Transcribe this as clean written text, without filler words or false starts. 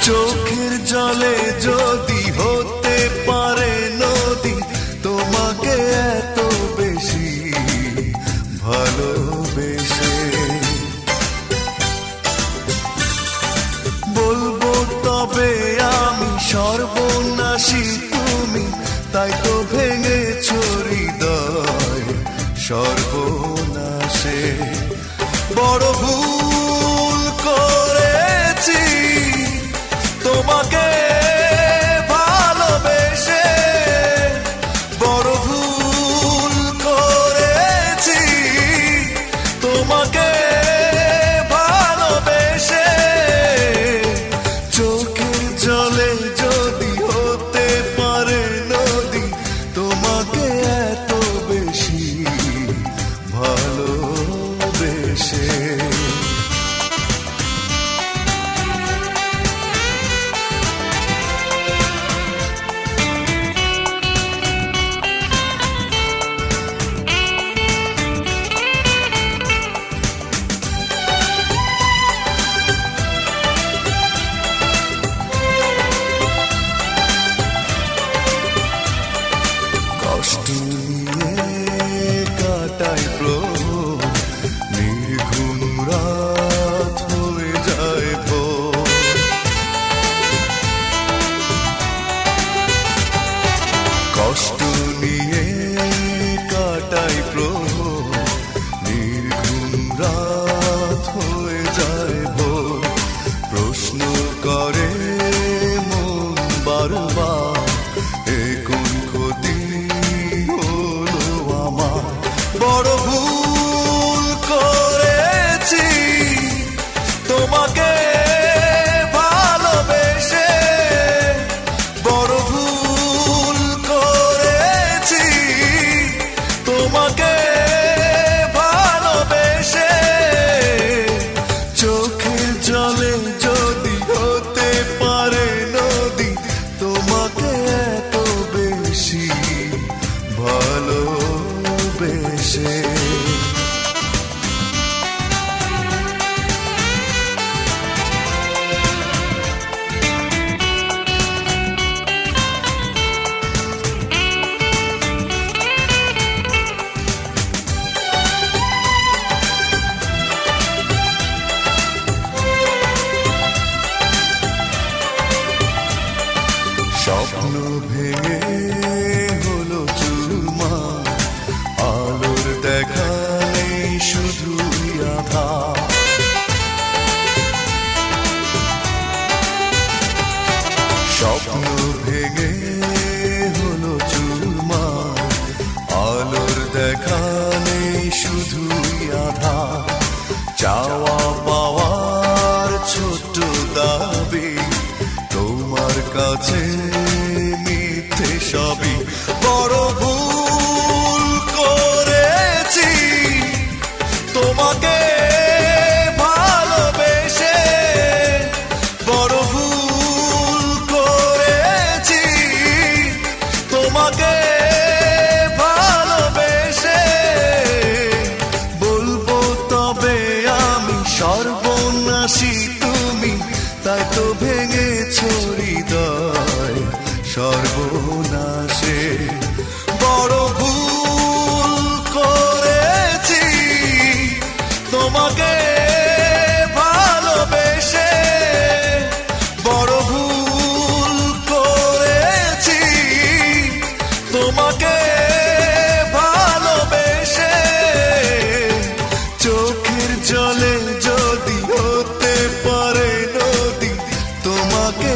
চোখের জলে যদি হতে পারে নদী, তোমাকে এত বেশি ভালোবেসে বলবো তবে আমি সর্বনাশী তুমি, তাই তো ভেঙেছ হৃদয় সর্বনাশে। বড় ভুল করেছি তোমাকে ভালোবেসে, বড় ভুল করেছি তোমাকে ভালোবেসে। চোখের জলে যদি হতে পারে নদী, তোমাকে এত বেশি ভালোবেসে। কষ্ট নিয়ে কাটাই প্রহর, নির্ঘুম রাত হয়ে যায় ভোর। কষ্ট নিয়ে কাটাই প্রহর, নির্ঘুম রাত হয়ে যায় ভোর। প্রশ্ন করে মন বারবার, এ কোন ক্ষতি হলো আমার। বড় ভুল করেছি তোমাকে ভালোবেসে, বড় ভুল করেছি তোমাকে ভালোবেসে। চোখের জলে যদি হতে পারে নদী, তোমাকে এত বেশি ভালোবেসে। স্বপ্ন ভেঙে হলো চুরমার, আলোর দেখা নেই শুধুই আঁধার। স্বপ্ন ভেঙে হলো চুরমার, আলোর দেখা নেই শুধুই আঁধার। চাওয়া পাওয়ার ছোট্ট দাবি, তোমার কাছে মিথ্যে সবই। বড় ভুল করেছি তোমাকে ভালোবেসে, বড় ভুল করেছি তোমাকে ভালোবেসে। বলবো তবে আমি সর্বনাশী তুমি, তাই তো ভেঙেছ হৃদয় সর্বনাশে। বড় ভুল করেছি তোমাকে ভালোবেসে, বড় ভুল করেছি তোমাকে ভালোবেসে। চোখের জলে যদি হতে পারে নদী, তোমাকে